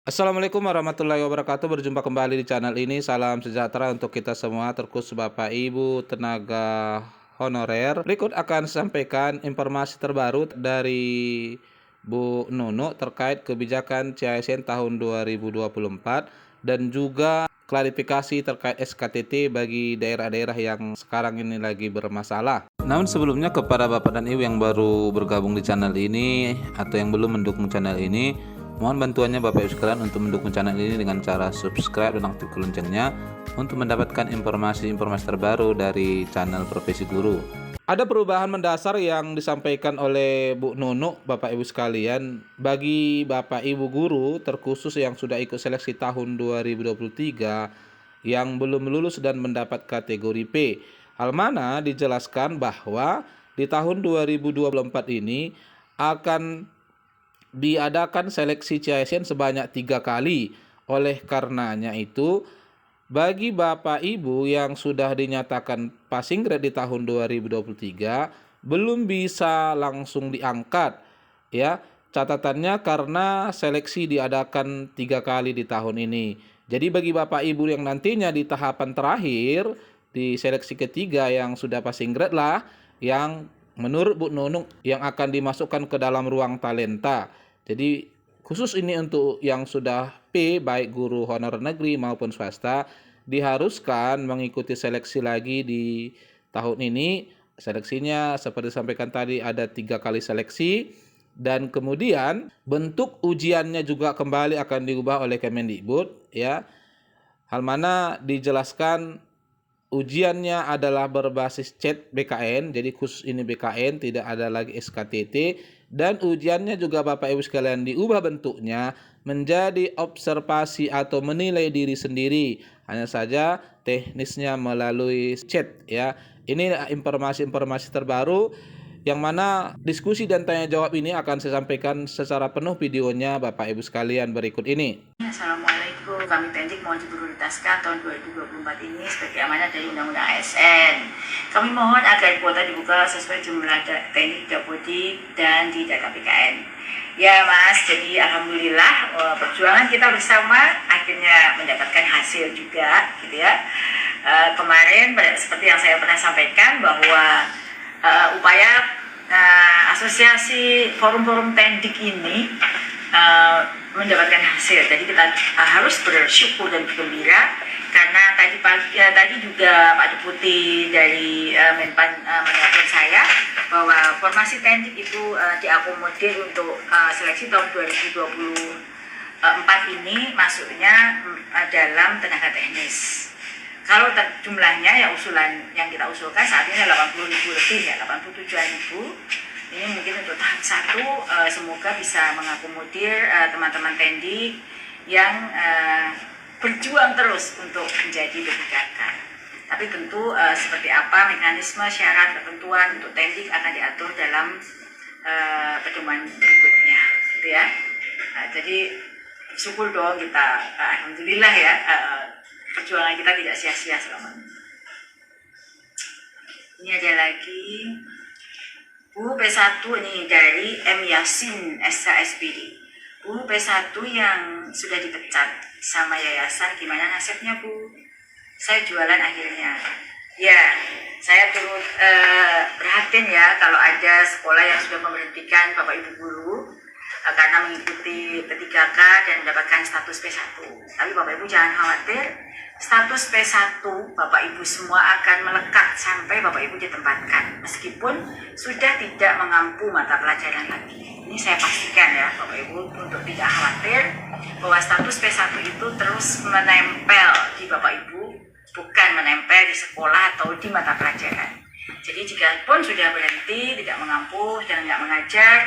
Assalamualaikum warahmatullahi wabarakatuh. Berjumpa kembali di channel ini. Salam sejahtera untuk kita semua, terkhusus Bapak Ibu tenaga honorer. Berikut akan sampaikan informasi terbaru dari Bu Nunu terkait kebijakan CASN tahun 2024 dan juga klarifikasi terkait SKTT bagi daerah-daerah yang sekarang ini lagi bermasalah. Namun sebelumnya, kepada Bapak dan Ibu yang baru bergabung di channel ini atau yang belum mendukung channel ini, mohon bantuannya Bapak Ibu sekalian untuk mendukung channel ini dengan cara subscribe dan aktifkan loncengnya untuk mendapatkan informasi-informasi terbaru dari channel Profesi Guru. Ada perubahan mendasar yang disampaikan oleh Bu Nunu, Bapak Ibu sekalian, bagi Bapak Ibu guru terkhusus yang sudah ikut seleksi tahun 2023 yang belum lulus dan mendapat kategori P. Hal mana dijelaskan bahwa di tahun 2024 ini akan diadakan seleksi CASN sebanyak 3 kali. Oleh karenanya itu, bagi Bapak Ibu yang sudah dinyatakan passing grade di tahun 2023 belum bisa langsung diangkat, ya. Catatannya karena seleksi diadakan 3 kali di tahun ini. Jadi bagi Bapak Ibu yang nantinya di tahapan terakhir di seleksi ketiga yang sudah passing grade lah, yang menurut Bu Nunung yang akan dimasukkan ke dalam ruang talenta. Jadi khusus ini untuk yang sudah P, baik guru honorer negeri maupun swasta, diharuskan mengikuti seleksi lagi di tahun ini. Seleksinya seperti disampaikan tadi ada 3 kali seleksi, dan kemudian bentuk ujiannya juga kembali akan diubah oleh Kemendikbud, ya. Hal mana dijelaskan ujiannya adalah berbasis chat BKN, jadi khusus ini BKN, tidak ada lagi SKTT, dan ujiannya juga Bapak Ibu sekalian diubah bentuknya menjadi observasi atau menilai diri sendiri. Hanya saja teknisnya melalui chat, ya. Ini informasi-informasi terbaru yang mana diskusi dan tanya jawab ini akan saya sampaikan secara penuh videonya Bapak Ibu sekalian berikut ini. Assalamualaikum, kami Tendik mohon diprioritaskan tahun 2024 ini sebagai amanat dari Undang-Undang ASN. Kami mohon agar kuota dibuka sesuai jumlah teknik dapodik dan di data PKN. Ya Mas, jadi alhamdulillah perjuangan kita bersama akhirnya mendapatkan hasil juga, gitu ya. Kemarin seperti yang saya pernah sampaikan bahwa upaya asosiasi forum-forum Tendik ini mendapatkan hasil. Jadi kita harus bersyukur dan bergembira karena tadi juga Pak Deputi dari Menpan menelpon saya bahwa formasi Tendik itu diakomodir untuk seleksi tahun 2024 ini masuknya dalam tenaga teknis. Kalau jumlahnya yang usulan yang kita usulkan saat ini 80.000 lebih, ya 87.000. Ini mungkin untuk tahap 1, semoga bisa mengakomodir teman-teman Tendik yang berjuang terus untuk menjadi lebih gagah. Tapi tentu seperti apa mekanisme, syarat, ketentuan untuk Tendik akan diatur dalam pedoman berikutnya, gitu ya. Jadi syukur dong kita, alhamdulillah ya, perjuangan kita tidak sia-sia selama ini. Ini ada lagi Bu P1 ini dari M. Yasin SHSPD. Bu P1 yang sudah dipecat sama yayasan, gimana nasibnya Bu? Saya jualan akhirnya. Ya, saya turut prihatin ya kalau ada sekolah yang sudah memberhentikan Bapak Ibu guru karena mengikuti P3K dan mendapatkan status P1. Tapi Bapak Ibu jangan khawatir, status P1 Bapak Ibu semua akan melekat sampai Bapak Ibu ditempatkan meskipun sudah tidak mengampu mata pelajaran lagi. Ini saya pastikan ya Bapak Ibu untuk tidak khawatir bahwa status P1 itu terus menempel di Bapak Ibu, bukan menempel di sekolah atau di mata pelajaran. Jadi jika pun sudah berhenti, tidak mengampu dan tidak mengajar,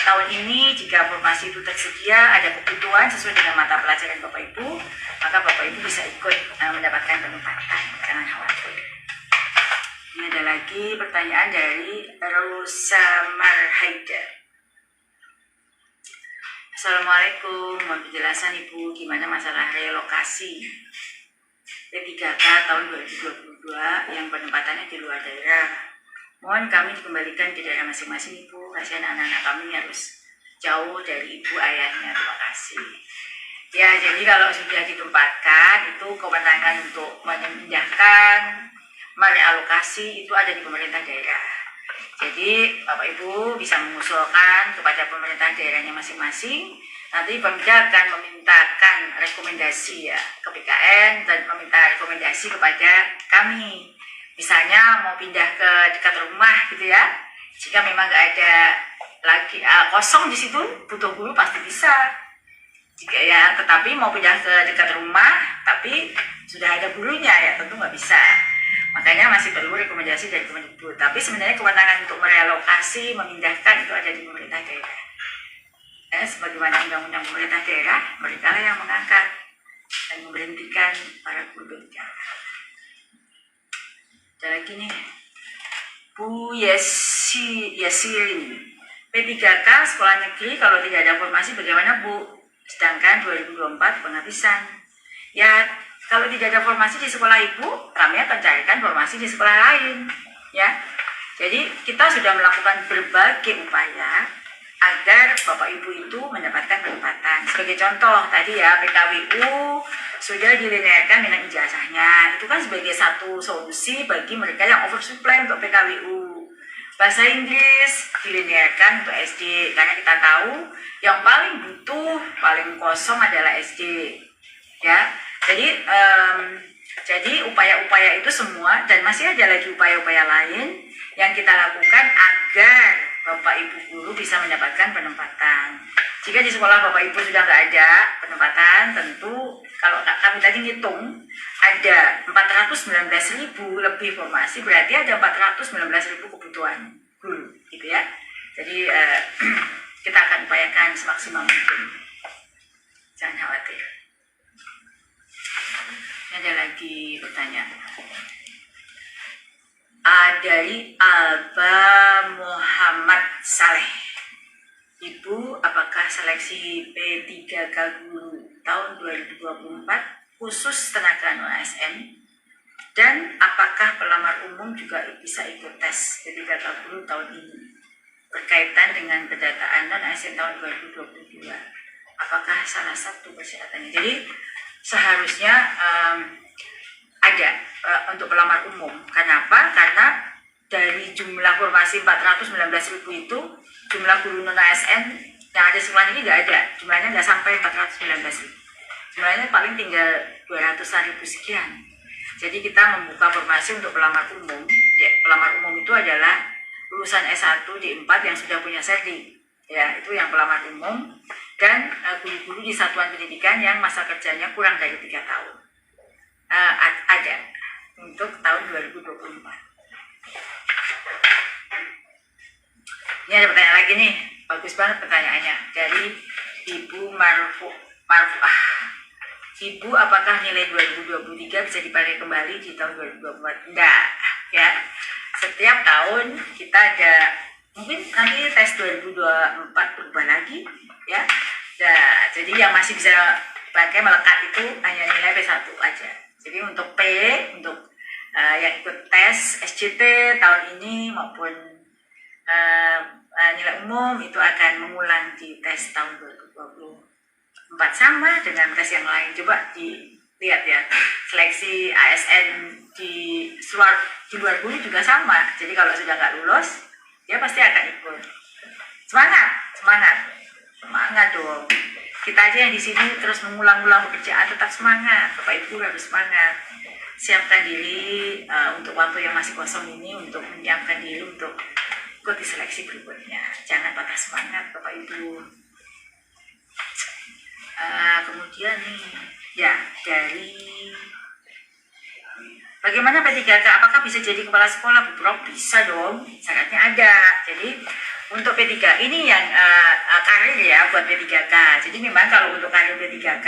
tahun ini jika formasi itu tersedia, ada kebutuhan sesuai dengan mata pelajaran Bapak Ibu, maka Bapak Ibu bisa ikut mendapatkan penempatan. Jangan khawatir. Ini ada lagi pertanyaan dari Rosa Marhaida. Assalamualaikum, mohon penjelasan Ibu gimana masalah relokasi P3K tahun 2022 yang penempatannya di luar daerah. Mohon kami dikembalikan ke daerah masing-masing Ibu, kasihan anak-anak kami harus jauh dari ibu ayahnya. Terima kasih. Ya, jadi kalau sudah ditempatkan itu kewenangan untuk memindahkan, merealokasi itu ada di pemerintah daerah. Jadi Bapak Ibu bisa mengusulkan kepada pemerintah daerahnya masing-masing. Nanti Pemda akan memintakan rekomendasi ya ke BKN dan meminta rekomendasi kepada kami. Misalnya mau pindah ke dekat rumah gitu ya. Jika memang nggak ada lagi kosong di situ, butuh guru pasti bisa. Jika ya, tetapi mau pindah ke dekat rumah, tapi sudah ada gurunya ya tentu nggak bisa. Makanya masih perlu rekomendasi dari Kemendikbud. Tapi sebenarnya kewenangan untuk merelokasi, memindahkan itu ada di pemerintah daerah. Sebagaimana undang-undang pemerintah daerah, mereka yang mengangkat dan memberhentikan para guru bicara. Ada lagi nih, Bu Yesirin, P3K sekolah negeri kalau tidak ada formasi bagaimana Bu? Sedangkan 2024 penghabisan. Ya, kalau tidak ada formasi di sekolah ibu, kami akan carikan formasi di sekolah lain. Ya, jadi kita sudah melakukan berbagai upaya agar Bapak Ibu itu mendapatkan penempatan. Sebagai contoh tadi ya, PKWU sudah dilinearkan dengan ijazahnya. Itu kan sebagai satu solusi bagi mereka yang oversupply untuk PKWU. Bahasa Inggris dilinearkan untuk SD karena kita tahu yang paling butuh, paling kosong adalah SD. Ya, jadi upaya-upaya itu semua dan masih ada lagi upaya-upaya lain yang kita lakukan agar Bapak Ibu guru bisa mendapatkan penempatan. Jika di sekolah Bapak Ibu sudah nggak ada penempatan, tentu kalau kami tadi ngitung ada 419.000 lebih formasi, berarti ada 419.000 kebutuhan guru, gitu ya. Jadi kita akan upayakan semaksimal mungkin. Jangan khawatir. Ini ada lagi pertanyaan. Dari Alba Muhammad Saleh. Ibu, apakah seleksi P3K guru tahun 2024 khusus tenaga non-ASN? Dan apakah pelamar umum juga bisa ikut tes P3K guru tahun ini? Berkaitan dengan pendataan non-ASN tahun 2022. Apakah salah satu persyaratannya? Jadi seharusnya ada untuk pelamar umum. Kenapa? Karena dari jumlah formasi 419.000 itu, jumlah guru non-ASN yang ada sekolah ini nggak ada. Jumlahnya nggak sampai 419.000. Jumlahnya paling tinggal 200.000 sekian. Jadi kita membuka formasi untuk pelamar umum. Ya, pelamar umum itu adalah lulusan S1 D4 yang sudah punya serdi. Ya, itu yang pelamar umum. Dan guru-guru di satuan pendidikan yang masa kerjanya kurang dari 3 tahun. Ada untuk tahun 2024. Ini ada pertanyaan lagi nih, bagus banget pertanyaannya dari Ibu Marfuah. Ibu, apakah nilai 2023 bisa dipakai kembali di tahun 2024? Enggak, ya. Setiap tahun kita ada, mungkin nanti tes 2024 berubah lagi, ya. Nah, jadi yang masih bisa dipakai melekat itu hanya nilai P1 aja. Jadi untuk P, untuk yang ikut tes SCT tahun ini maupun nilai umum itu akan mengulang di tes tahun 2024 sama dengan tes yang lain. Coba dilihat ya, seleksi ASN di luar guru juga sama. Jadi kalau sudah nggak lulus, dia pasti akan ikut. Semangat dong. Kita aja yang di sini terus mengulang-ulang pekerjaan tetap semangat. Bapak Ibu harus semangat. Siapkan diri untuk waktu yang masih kosong ini untuk menyiapkan diri untuk ikuti seleksi berikutnya. Jangan patah semangat Bapak Ibu. Kemudian nih, ya dari bagaimana P3K? Apakah bisa jadi kepala sekolah? Bu Prof, bisa dong. Syaratnya ada. Jadi untuk P3 ini yang karir ya buat P3K. Jadi memang kalau untuk karir P3K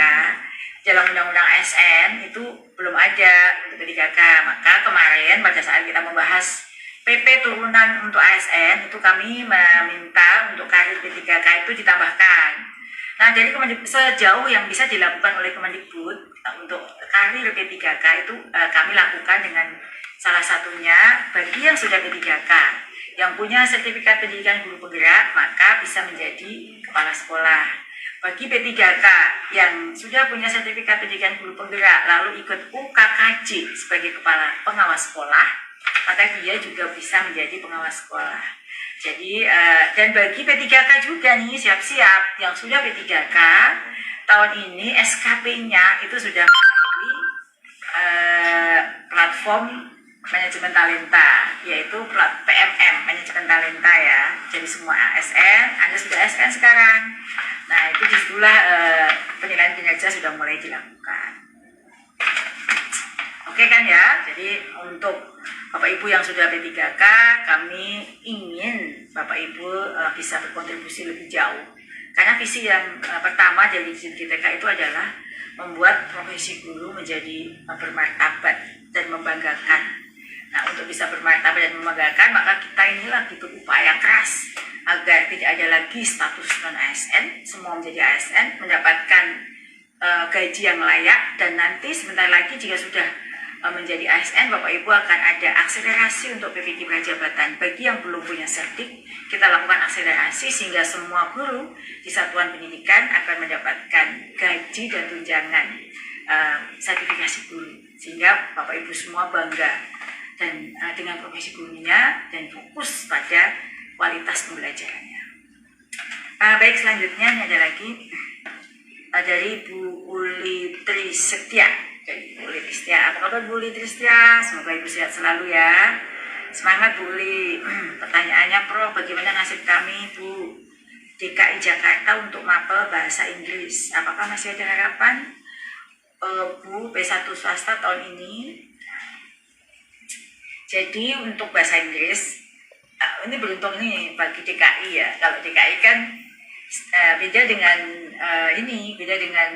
dalam Undang-Undang ASN itu belum ada untuk P3K. Maka kemarin pada saat kita membahas PP turunan untuk ASN itu kami meminta untuk karir P3K itu ditambahkan. Nah, dari sejauh yang bisa dilakukan oleh Kemendikbud untuk karir P3K itu kami lakukan dengan salah satunya bagi yang sudah P3K yang punya sertifikat pendidikan guru penggerak maka bisa menjadi kepala sekolah. Bagi P3K yang sudah punya sertifikat pendidikan guru penggerak lalu ikut UKKJ sebagai kepala pengawas sekolah, maka dia juga bisa menjadi pengawas sekolah. Jadi dan bagi P3K juga nih siap-siap yang sudah P3K tahun ini SKP-nya itu sudah melalui platform manajemen talenta, yaitu PMM manajemen talenta ya. Jadi semua ASN, Anda sudah ASN sekarang. Nah itu disitulah penilaian kinerja sudah mulai dilakukan. Oke kan ya, jadi untuk Bapak Ibu yang sudah P3K, kami ingin Bapak Ibu bisa berkontribusi lebih jauh. Karena visi yang pertama dari GTK itu adalah membuat profesi guru menjadi bermartabat dan membanggakan. Nah, untuk bisa bermartabat dan membanggakan, maka kita inilah butuh upaya keras agar tidak ada lagi status non-ASN, semua menjadi ASN, mendapatkan gaji yang layak, dan nanti sebentar lagi jika sudah menjadi ASN, Bapak Ibu akan ada akselerasi untuk PPK Prajabatan. Bagi yang belum punya sertif, kita lakukan akselerasi sehingga semua guru di satuan pendidikan akan mendapatkan gaji dan tunjangan sertifikasi guru, sehingga Bapak Ibu semua bangga dan dengan profesi gurunya dan fokus pada kualitas pembelajarannya. Baik, selanjutnya ini ada lagi dari Bu Uli Tristia. Dari Bu Uli Tristia, apa kabar Bu Uli Tristia? Semoga Ibu sehat selalu ya. Semangat Bu Uli. Pertanyaannya, Prof, bagaimana nasib kami Bu DKI Jakarta untuk mapel bahasa Inggris? Apakah masih ada harapan? Bu, P1 swasta tahun ini. Jadi untuk bahasa Inggris, ini beruntung nih bagi DKI ya. Kalau DKI kan beda dengan beda dengan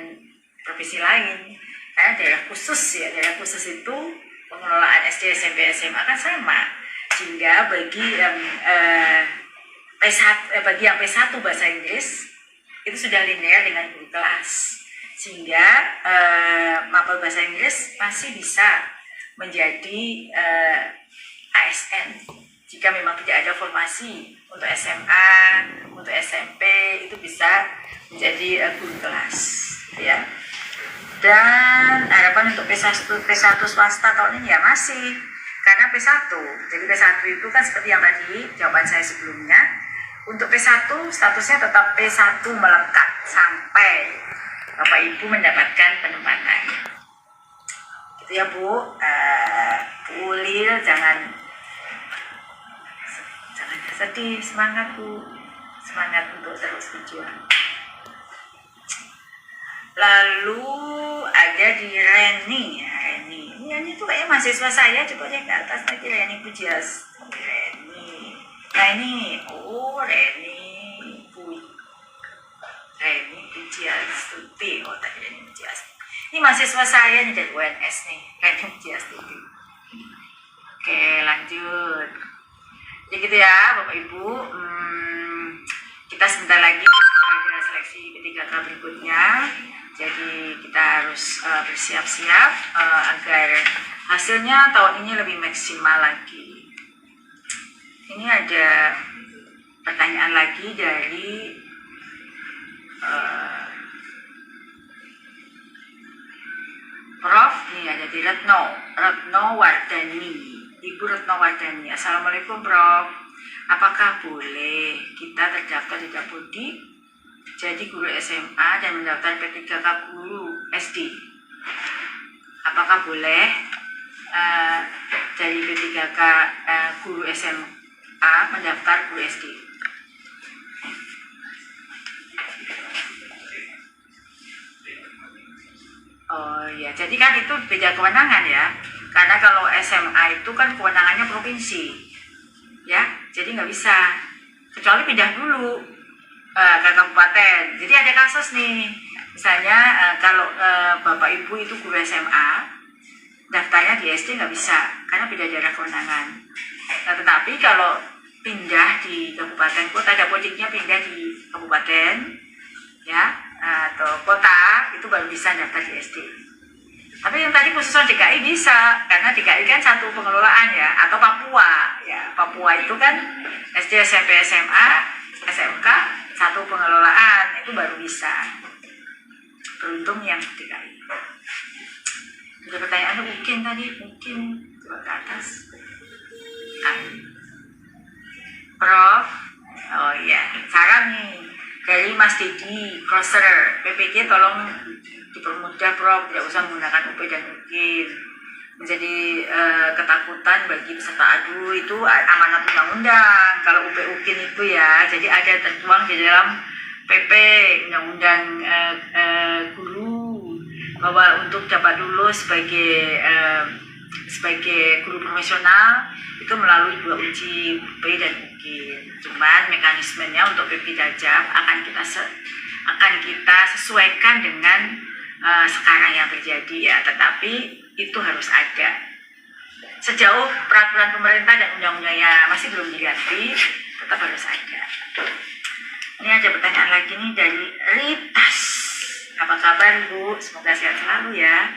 provinsi lain. Karena daerah khusus ya, daerah khusus itu pengelolaan SD, SMP, SMA kan sama. Sehingga bagi yang bagi yang P1 bahasa Inggris itu sudah linear dengan guru kelas. Sehingga mapel bahasa Inggris masih bisa menjadi ASN jika memang tidak ada formasi untuk SMA, untuk SMP itu bisa menjadi guru kelas ya. Dan harapan untuk P1 swasta tahun ini ya masih, karena P1, jadi P1 itu kan seperti yang tadi jawaban saya sebelumnya, untuk P1 statusnya tetap P1 melekat sampai Bapak Ibu mendapatkan penempatan. Gitu ya Bu. Bu Lil jangan sedih, semangat Bu, semangat untuk terus berjuang. Lalu ada di Reni ya, Reni itu kayaknya mahasiswa saya, coba lihat ke atas lagi Reni Pujias. Reni, nah ini, Reni Pujias Tuti, tadi Reni Pujias. Ini mahasiswa saya nih dari UNS nih, Reni Pujias Tuti. Oke, lanjut. Jadi gitu ya Bapak Ibu, kita sebentar lagi ada seleksi P3K berikutnya. Jadi kita harus bersiap-siap agar hasilnya tahun ini lebih maksimal lagi. Ini ada pertanyaan lagi dari Prof. Nih ada di Retno Wardani, Ibu Retno Wardani. Assalamualaikum Prof. Apakah boleh kita terdaftar di Dapodi jadi guru SMA dan mendaftar P3K guru SD? Apakah boleh dari P3K guru SMA mendaftar guru SD? Oh ya, jadi kan itu beda kewenangan ya. Karena kalau SMA itu kan kewenangannya provinsi, ya. Jadi nggak bisa, kecuali pindah dulu ke kabupaten. Jadi ada kasus nih, misalnya kalau Bapak Ibu itu guru SMA, daftarnya di SD nggak bisa, karena beda daerah kewenangan. Nah, tetapi kalau pindah di kabupaten kota, Dapodiknya pindah di kabupaten, ya. Atau kota, itu baru bisa daftar di SD. Tapi yang tadi khusus DKI bisa, karena DKI kan satu pengelolaan ya, atau Papua ya. Papua itu kan SD, SMP, SMA, SMK satu pengelolaan. itu baru bisa. Beruntung yang DKI. Ada pertanyaan mungkin tadi, mungkin coba ke atas. Prof, oh iya, saran nih dari Mas Dedi Crosser, PPG tolong dipermudah Prof, tidak usah menggunakan UP dan UKIN. Menjadi ketakutan bagi peserta adu itu amanat undang-undang. Kalau UP UKIN itu ya, jadi ada tertuang di dalam PP Undang-Undang Guru bahwa untuk dapat lulus sebagai guru profesional itu melalui 2 uji UP dan UKIN. Cuman mekanismenya untuk PP Dajab akan kita sesuaikan dengan sekarang yang terjadi ya, tetapi itu harus ada. Sejauh peraturan pemerintah dan undang-undangnya masih belum diganti, tetap harus ada. Ini ada pertanyaan lagi nih dari Ritas. Apa kabar Bu? Semoga sehat selalu ya.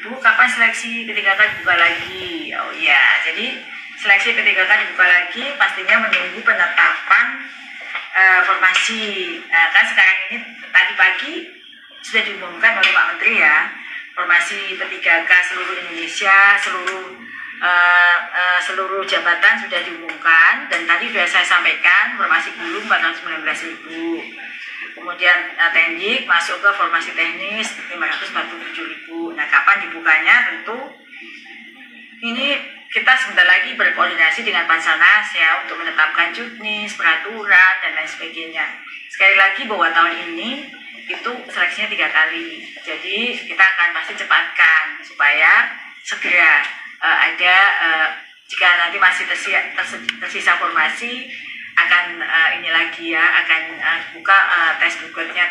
Bu, kapan seleksi P3K dibuka lagi? Oh iya, jadi seleksi P3K dibuka lagi pastinya menunggu penetapan formasi. Kan sekarang ini tadi pagi sudah diumumkan oleh Pak Menteri ya, formasi P3K seluruh Indonesia, seluruh jabatan sudah diumumkan, dan tadi sudah saya sampaikan formasi guru 419.000. Kemudian teknik masuk ke formasi teknis 547.000. Nah, kapan dibukanya tentu ini kita sebentar lagi berkoordinasi dengan Basarnas ya untuk menetapkan juknis, peraturan dan lain sebagainya. Sekali lagi bahwa tahun ini itu seleksinya 3 kali. Jadi kita akan pasti cepatkan supaya segera ada jika nanti masih tersisa formasi akan ini lagi ya, akan buka tes berikutnya.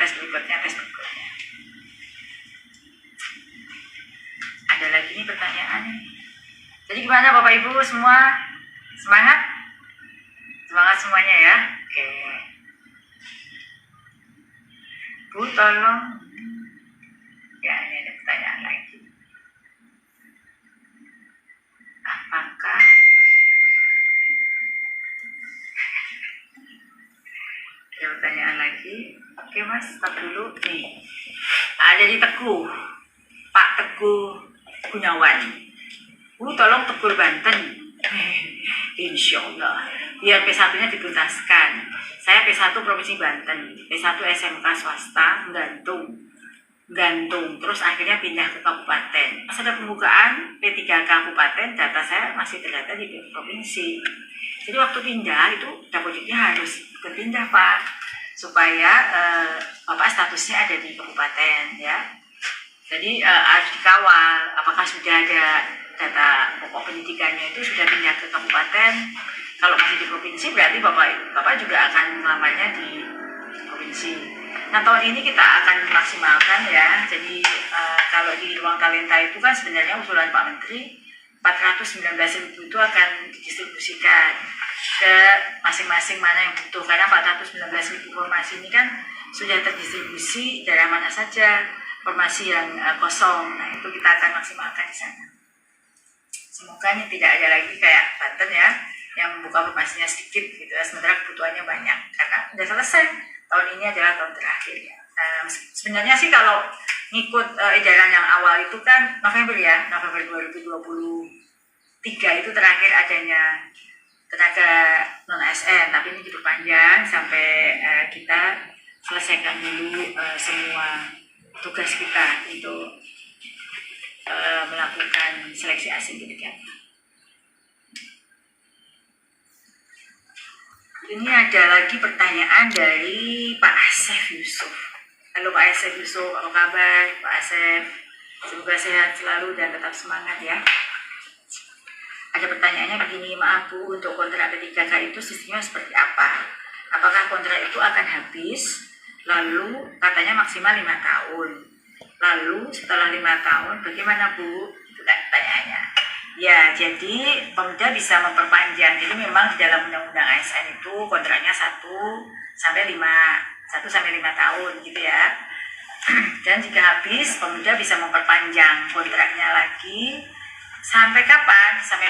Ada lagi nih pertanyaan nih. Jadi gimana Bapak Ibu semua? Semangat? Semangat semuanya ya. Oke. Bu tolong. Ya, ini ada pertanyaan lagi. Apakah ada pertanyaan lagi? Oke Mas, stop dulu nih. Ada di Teguh, Pak Teguh Gunawan. Bu tolong Tegur Banten. Insya Allah biar P1-nya dituntaskan. Saya P1 Provinsi Banten, P1 SMK swasta, gantung, terus akhirnya pindah ke kabupaten. Pas ada pembukaan P3K kabupaten, data saya masih terdata di provinsi. Jadi waktu pindah itu dapotiknya harus berpindah Pak, supaya Bapak statusnya ada di kabupaten ya. Jadi harus dikawal apakah sudah ada data pokok pendidikannya itu sudah pindah ke kabupaten. Kalau masih di provinsi berarti Bapak juga akan melamarnya di provinsi. Nah, tahun ini kita akan maksimalkan ya. Jadi kalau di ruang talenta itu kan sebenarnya usulan Pak Menteri 419.000 itu akan didistribusikan ke masing-masing mana yang butuh, karena 419.000 formasi ini kan sudah terdistribusi daerah mana saja formasi yang kosong. Nah, itu kita akan maksimalkan di sana. Semoga ini tidak ada lagi kayak Banten ya, yang buka formasinya sedikit gitu ya, sementara kebutuhannya banyak, karena sudah selesai. Tahun ini adalah tahun terakhir ya. Sebenarnya sih kalau ngikut edaran yang awal itu kan November 2023 itu terakhir adanya tenaga non-ASN, tapi ini diperpanjang sampai kita selesaikan dulu semua tugas kita untuk melakukan seleksi asing di negara. Ini ada lagi pertanyaan dari Pak Asef Yusuf. Halo Pak Asef Yusuf, apa kabar Pak Asef? Semoga sehat selalu dan tetap semangat ya. Ada pertanyaannya begini, maaf Bu, untuk kontrak P3K itu sistemnya seperti apa? Apakah kontrak itu akan habis? Lalu katanya maksimal 5 tahun. Lalu setelah 5 tahun bagaimana Bu? Itu kan pertanyaannya. Ya, jadi Pemda bisa memperpanjang. Jadi memang di dalam Undang-Undang ASN itu kontraknya 1 sampai 5 tahun gitu ya. Dan jika habis, Pemda bisa memperpanjang kontraknya lagi sampai kapan? Sampai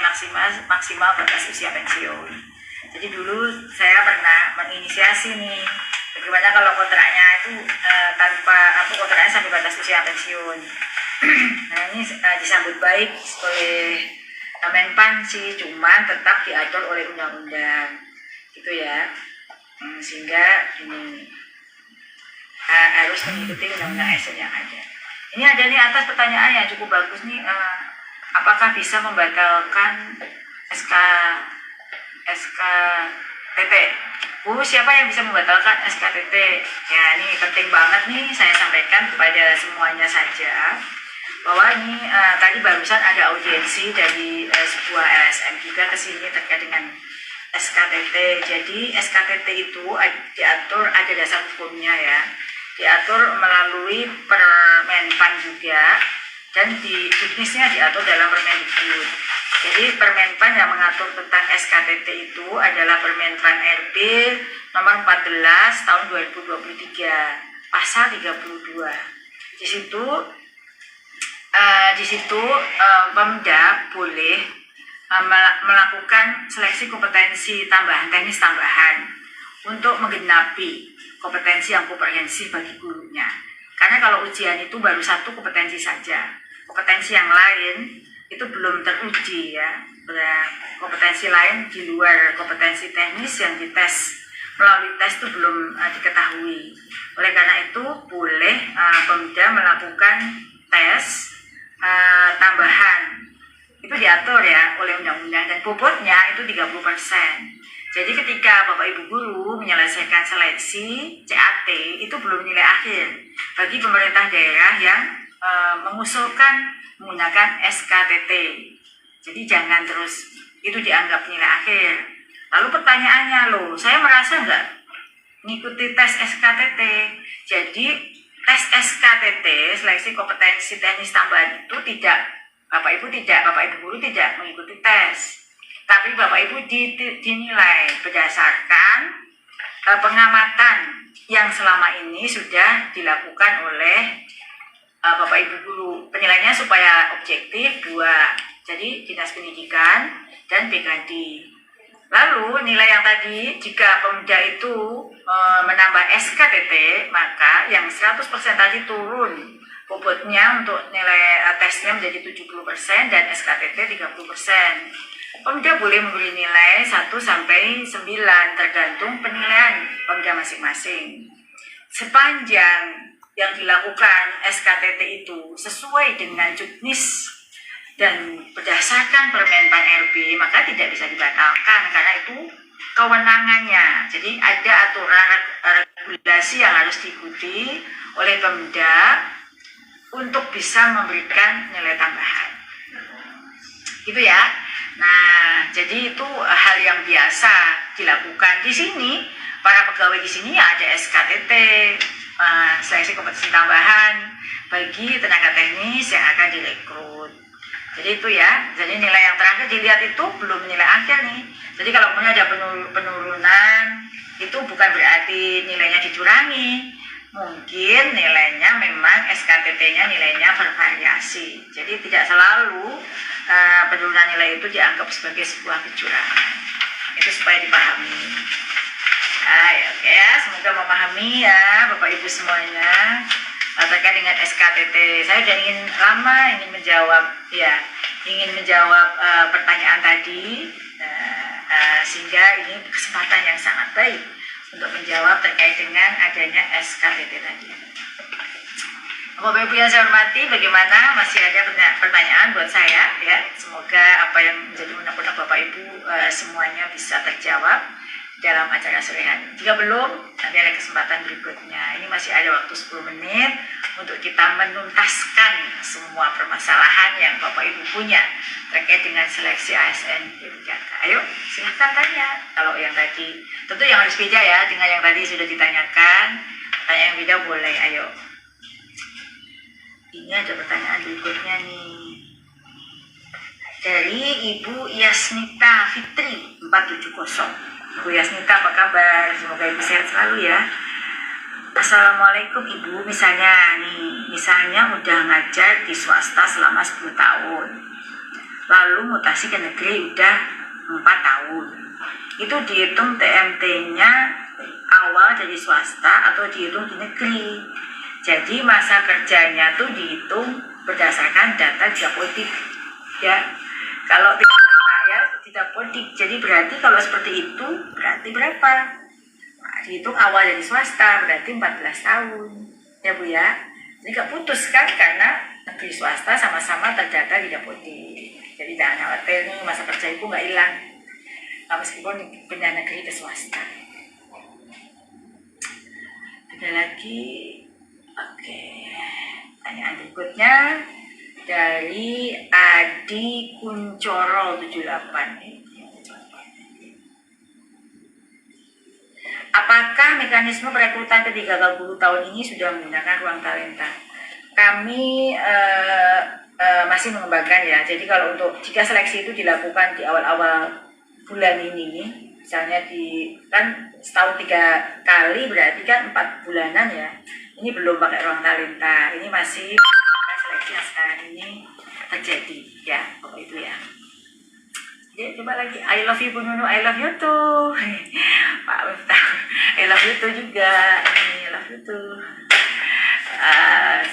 maksimal batas usia pensiun. Jadi dulu saya pernah menginisiasi nih, bagaimana kalau kontraknya itu tanpa kontraknya sampai batas usia pensiun. Nah ini disambut baik oleh Menpan sih, cuman tetap diatur oleh undang-undang gitu ya. Sehingga ini harus mengikuti undang-undang ASN yang ada. Ini ada nih atas pertanyaan yang cukup bagus nih, apakah bisa membatalkan SKTT? Siapa yang bisa membatalkan SKTT? Ya ini penting banget nih saya sampaikan kepada semuanya saja, bahwa ini tadi barusan ada audiensi dari sebuah LSM juga ke sini terkait dengan SKTT. Jadi SKTT itu diatur, ada dasar hukumnya ya, diatur melalui Permenpan juga, dan juknisnya diatur dalam Permendikbud. Jadi Permenpan yang mengatur tentang SKTT itu adalah Permenpan RB nomor 14 tahun 2023 pasal 32. Di situ Pemda boleh melakukan seleksi kompetensi tambahan, teknis tambahan untuk menggenapi kompetensi yang komprehensif bagi gurunya. Karena kalau ujian itu baru satu kompetensi saja, kompetensi yang lain itu belum teruji ya. Kompetensi lain di luar kompetensi teknis yang dites melalui tes itu belum diketahui. Oleh karena itu boleh Pemda melakukan tes tambahan, itu diatur ya oleh undang-undang, dan bobotnya itu 30%. Jadi ketika Bapak Ibu guru menyelesaikan seleksi CAT itu belum nilai akhir bagi pemerintah daerah yang mengusulkan menggunakan SKTT. Jadi jangan terus itu dianggap nilai akhir. Lalu pertanyaannya, loh saya merasa nggak ngikuti tes SKTT? Jadi tes SKTT, seleksi kompetensi teknis tambahan itu Bapak Ibu guru tidak mengikuti tes, tapi Bapak Ibu dinilai berdasarkan pengamatan yang selama ini sudah dilakukan oleh Bapak Ibu guru. Penilaiannya supaya objektif 2, jadi Dinas Pendidikan dan BKD. Lalu nilai yang tadi, jika Pemda itu menambah SKTT, maka yang 100% tadi turun bobotnya untuk nilai tesnya menjadi 70% dan SKTT 30%. Pemda boleh memberi nilai 1 sampai 9 tergantung penilaian Pemda masing-masing. Sepanjang yang dilakukan SKTT itu sesuai dengan juknis dan berdasarkan Permenpan RB, maka tidak bisa dibatalkan karena itu kewenangannya. Jadi ada aturan regulasi yang harus diikuti oleh Pemda untuk bisa memberikan nilai tambahan. Gitu ya. Nah, jadi itu hal yang biasa dilakukan di sini. Para pegawai di sini ada SKTT, seleksi kompetensi tambahan bagi tenaga teknis yang akan direkrut. Jadi itu ya, jadi nilai yang terakhir dilihat itu belum nilai akhir nih. Jadi kalau kemudian ada penurunan, itu bukan berarti nilainya dicurangi. Mungkin nilainya memang SKTT-nya nilainya bervariasi. Jadi tidak selalu penurunan nilai itu dianggap sebagai sebuah kecurangan. Itu supaya dipahami. Oke ya, semoga memahami ya Bapak Ibu semuanya terkait dengan SKTT. Saya sudah ingin menjawab pertanyaan tadi, sehingga ini kesempatan yang sangat baik untuk menjawab terkait dengan adanya SKTT tadi. Bapak Ibu yang saya hormati, bagaimana? Masih ada pertanyaan buat saya ya. Semoga apa yang menjadi unek-unek Bapak Ibu semuanya bisa terjawab dalam acara sore hari. Jika belum, nanti ada kesempatan berikutnya. Ini masih ada waktu 10 menit untuk kita menuntaskan semua permasalahan yang Bapak Ibu punya terkait dengan seleksi ASN Yogyakarta. Ayo, silahkan tanya. Kalau yang tadi, tentu yang harus beda ya dengan yang tadi sudah ditanyakan. Pertanyaan yang beda boleh, ayo. Ini ada pertanyaan berikutnya nih. Dari Ibu Yasnita Fitri 470. Ibu Yasnita, apa kabar? Semoga Ibu sehat selalu ya. Assalamualaikum Ibu, misalnya udah ngajar di swasta selama 10 tahun, lalu mutasi ke negeri udah 4 tahun. Itu dihitung TMT-nya awal dari swasta atau dihitung di negeri. Jadi masa kerjanya tuh dihitung berdasarkan data Dapodik ya. Kalau tidak Dapodik, jadi berarti kalau seperti itu berarti berapa? Nah, dihitung awal dari swasta berarti 14 tahun ya Bu ya. Ini gak putus kan karena negeri swasta sama-sama terdata di Dapodik. Jadi jangan khawatir nih, masa kerja ibu nggak hilang. Nah, meskipun pindah negeri ke swasta. Ada lagi. Oke. Pertanyaan berikutnya dari Adi Kuncoro 78. Apakah mekanisme perekrutan ketiga guru tahun ini sudah menggunakan ruang talenta? Kami masih mengembangkan ya. Jadi kalau untuk jika seleksi itu dilakukan di awal-awal bulan ini, misalnya kan setahun 3 kali berarti kan 4 bulanan ya. Ini belum pakai ruang talenta. Ini masih seleksi yang sekarang ini terjadi ya, Bapak Ibu ya. Jadi coba lagi, I love you Bu Nunu, I love you too. Pak Miftah, I love you too juga. I love you too.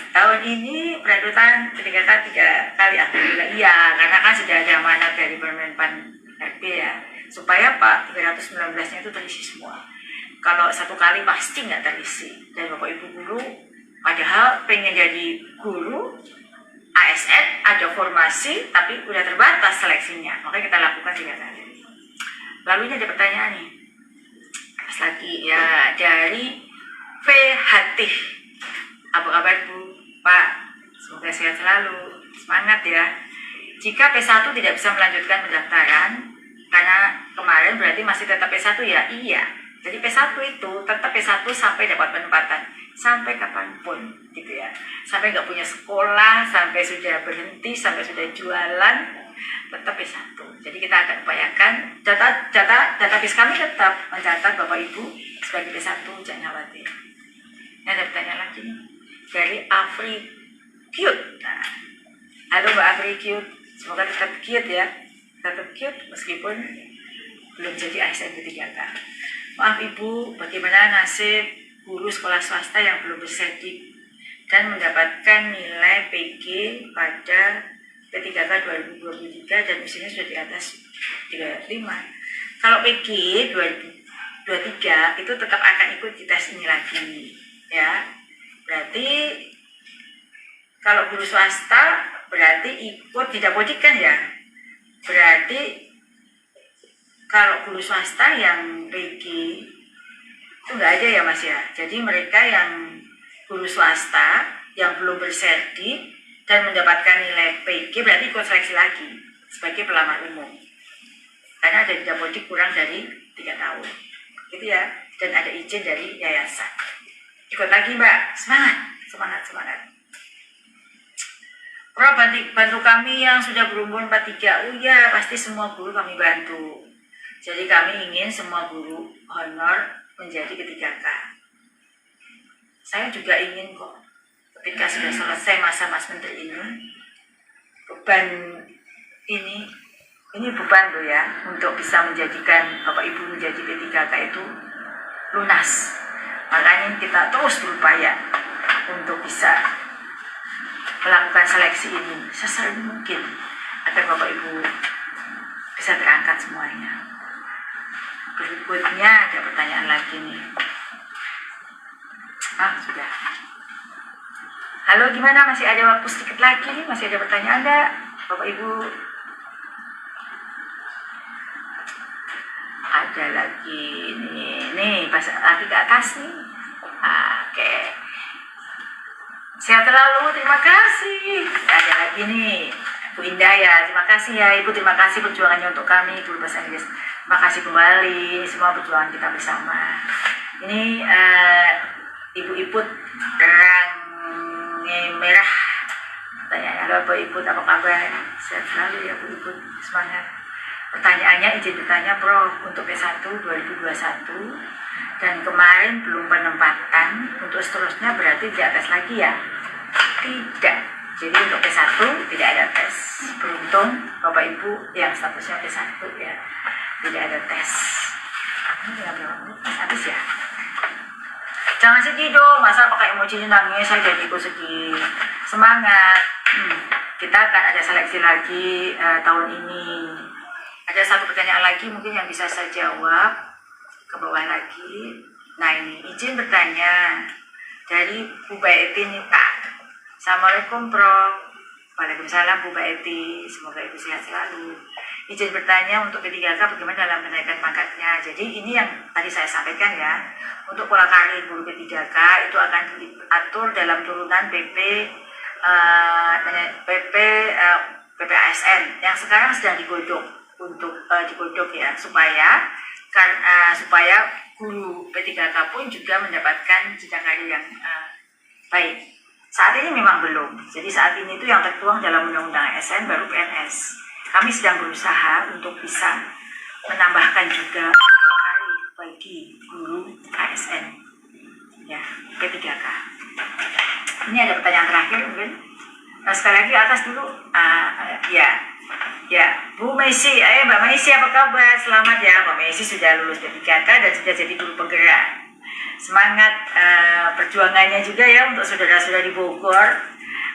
Tahun ini perekrutan ketika 3 kali alhamdulillah iya, karena kan sudah ada amanat dari Permenpan RB ya, supaya Pak 319-nya itu terisi semua. Kalau 1 kali pasti nggak terisi. Dan Bapak Ibu guru, padahal pengen jadi guru ASN ada formasi tapi udah terbatas seleksinya, makanya kita lakukan 3 kali. Lalu ini ada pertanyaan nih, pas lagi ya dari VHT. Apa kabar Bu? Pak, semoga sehat selalu, semangat ya. Jika P1 tidak bisa melanjutkan pendaftaran karena kemarin berarti masih tetap P1 ya? Iya. Jadi P1 itu tetap P1 sampai dapat penempatan, sampai kapanpun gitu ya. Sampai nggak punya sekolah, sampai sudah berhenti, sampai sudah jualan, tetap P1. Jadi kita akan upayakan database kami tetap mencatat Bapak Ibu sebagai P1, jangan khawatir. Ini ada pertanyaan lagi nih dari Afri Cute. Nah, halo Mbak Afri Cute, semoga tetap cute ya, tetap cute meskipun belum jadi ASN ketiga. Maaf Ibu, bagaimana nasib guru sekolah swasta yang belum bersertif dan mendapatkan nilai PG pada P3K 2023 dan usianya sudah di atas 35. Kalau PG 2023 itu tetap akan ikut di tes ini lagi ya. Berarti kalau guru swasta berarti ikut di Dapodik kan ya. Berarti kalau guru swasta yang PG itu nggak ada ya Mas ya. Jadi mereka yang guru swasta yang belum bersertif dan mendapatkan nilai PG berarti ikut seleksi lagi sebagai pelamar umum. Karena ada di Dapodik kurang dari 3 tahun. Gitu ya. Dan ada izin dari yayasan. Ikut lagi Mbak, semangat. Prof, bantu kami yang sudah berumur 43. Oh iya, pasti semua guru kami bantu. Jadi kami ingin semua guru honor menjadi ketiga K. Saya juga ingin kok, ketika sudah selesai masa Mas Menteri ini, beban ini beban loh ya, untuk bisa menjadikan Bapak Ibu menjadi P3K itu lunas. Makanya kita terus berupaya untuk bisa melakukan seleksi ini sesering mungkin agar Bapak Ibu bisa terangkat semuanya. Berikutnya ada pertanyaan lagi nih. Sudah. Halo, gimana? Masih ada waktu sedikit lagi? Masih ada pertanyaan enggak, Bapak Ibu? Ada lagi nih pas lagi ke atas nih. Oke. Sehat selalu, terima kasih. Ada lagi nih Bu Indah ya, terima kasih ya Ibu, terima kasih perjuangannya untuk kami guru bahasa Inggris. Terima kasih kembali, semua perjuangan kita bersama. Ini Ibu Iput Rangi Merah. Tanya, halo Bu Iput, apa kabar? Sehat selalu ya Bu Iput, semangat. Pertanyaannya izin bertanya Prof, untuk P1 2021 dan kemarin belum penempatan, untuk seterusnya berarti tidak tes lagi ya? Tidak. Jadi untuk P1 tidak ada tes. Beruntung Bapak Ibu yang statusnya P1 ya, tidak ada tes. Ini tinggal berapa menit? habis ya. Jangan sedih dong, masa pakai emoji nangis saya jadi ikut sedih. Semangat. Kita akan ada seleksi lagi tahun ini. Ada satu pertanyaan lagi mungkin yang bisa saya jawab ke bawah lagi. Nah ini izin bertanya dari Bu Baeti Nita. Assalamualaikum Prof. Waalaikumsalam Bu Baeti, semoga Ibu sehat selalu. Izin bertanya untuk P3K bagaimana dalam kenaikan pangkatnya. Jadi ini yang tadi saya sampaikan ya. Untuk pola karir guru P3K itu akan diatur dalam turunan PP ASN yang sekarang sedang digodok untuk digodok ya supaya guru P3K pun juga mendapatkan jenjang karir yang baik. Saat ini memang belum. Jadi saat ini itu yang tertuang dalam Undang-Undang ASN baru PNS. Kami sedang berusaha untuk bisa menambahkan juga karir bagi guru ASN ya P3K. Ini ada pertanyaan terakhir mungkin. Sekali lagi atas dulu. Ya, Bu Messi, Mbak Messi apa kabar? Selamat ya, Mbak Messi sudah lulus P3K dan sudah jadi guru penggerak. Semangat perjuangannya juga ya untuk saudara-saudara di Bogor,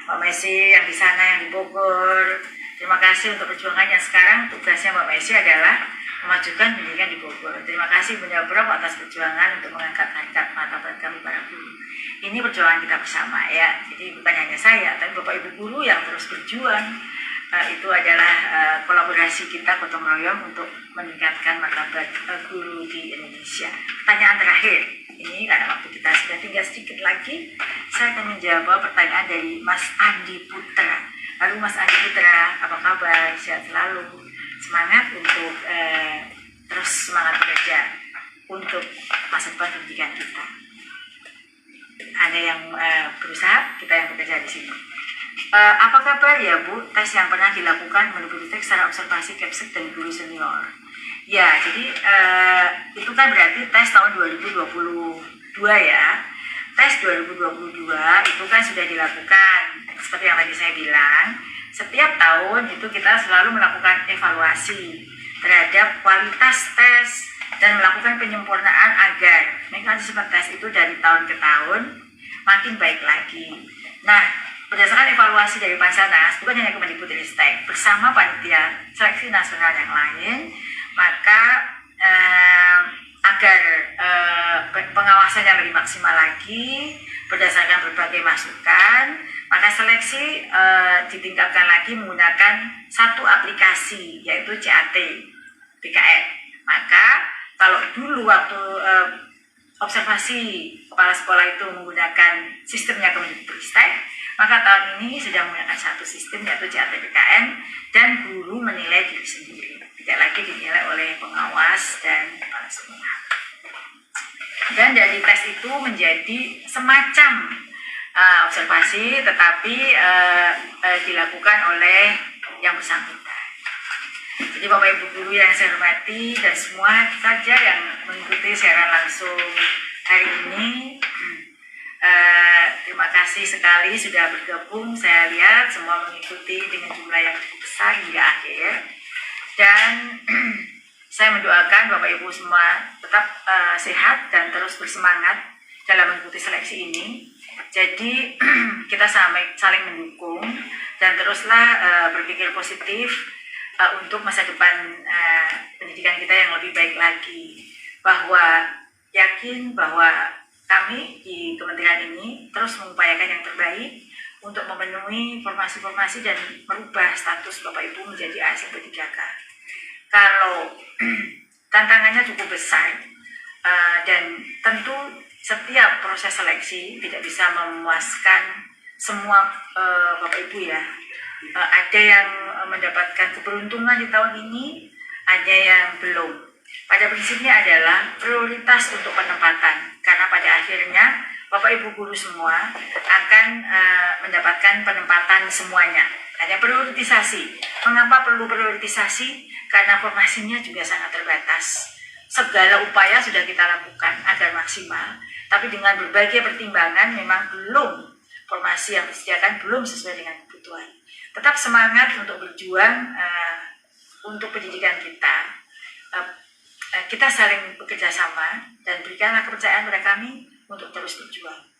Mbak Messi yang di sana yang di Bogor. Terima kasih untuk perjuangannya. Sekarang tugasnya Mbak Messi adalah memajukan pendidikan di Bogor. Terima kasih Bunda Prof atas perjuangan untuk mengangkat harkat martabat kami para guru. Ini perjuangan kita bersama ya. Jadi bukan hanya saya, tapi Bapak Ibu guru yang terus berjuang. Itu adalah kolaborasi kita gotong royong untuk meningkatkan martabat guru di Indonesia. Pertanyaan terakhir, ini karena waktu kita sudah tinggal sedikit lagi, saya akan menjawab pertanyaan dari Mas Andi Putra. Lalu Mas Andi Putra, apa kabar? Sehat selalu. Semangat untuk terus semangat bekerja untuk masa depan pendidikan kita. Anda yang berusaha, kita yang bekerja di sini. Apa kabar ya Bu, tes yang pernah dilakukan menurut tes secara observasi Capsek dan guru senior? Ya, jadi itu kan berarti tes tahun 2022 ya. Tes 2022 itu kan sudah dilakukan. Seperti yang tadi saya bilang, setiap tahun itu kita selalu melakukan evaluasi terhadap kualitas tes dan melakukan penyempurnaan agar mekanisme tes itu dari tahun ke tahun makin baik lagi. Nah, berdasarkan evaluasi dari Pansanas, bukan hanya Kemendikbudristek, bersama panitia seleksi nasional yang lain, maka agar pengawasannya lebih maksimal lagi, berdasarkan berbagai masukan, maka seleksi ditingkatkan lagi menggunakan satu aplikasi, yaitu CAT BKN. Maka kalau dulu waktu observasi kepala sekolah itu menggunakan sistemnya Kemendikbudristek, maka tahun ini sudah menggunakan satu sistem yaitu CAT-BKN dan guru menilai diri sendiri, tidak lagi dinilai oleh pengawas dan kepala sekolah. Dan dari tes itu menjadi semacam observasi tetapi dilakukan oleh yang bersangkutan. Jadi Bapak Ibu guru yang saya hormati dan semua saja yang mengikuti siaran langsung hari ini, terima kasih sekali sudah bergabung. Saya lihat semua mengikuti dengan jumlah yang cukup besar hingga akhir. Dan saya mendoakan Bapak Ibu semua tetap sehat dan terus bersemangat dalam mengikuti seleksi ini. Jadi kita saling mendukung dan teruslah berpikir positif untuk masa depan pendidikan kita yang lebih baik lagi. Bahwa yakin bahwa kami di kementerian ini terus mengupayakan yang terbaik untuk memenuhi formasi-formasi dan merubah status Bapak Ibu menjadi ASN P3K. Kalau tantangannya cukup besar dan tentu setiap proses seleksi tidak bisa memuaskan semua Bapak Ibu ya. Ada yang mendapatkan keberuntungan di tahun ini, ada yang belum. Pada prinsipnya adalah prioritas untuk penempatan, karena pada akhirnya Bapak Ibu guru semua akan mendapatkan penempatan semuanya. Hanya prioritisasi. Mengapa perlu prioritisasi? Karena formasinya juga sangat terbatas. Segala upaya sudah kita lakukan agar maksimal, tapi dengan berbagai pertimbangan memang belum, formasi yang disediakan belum sesuai dengan kebutuhan. Tetap semangat untuk berjuang untuk pendidikan kita. kita saling bekerja sama dan berikanlah kepercayaan pada kami untuk terus berjuang.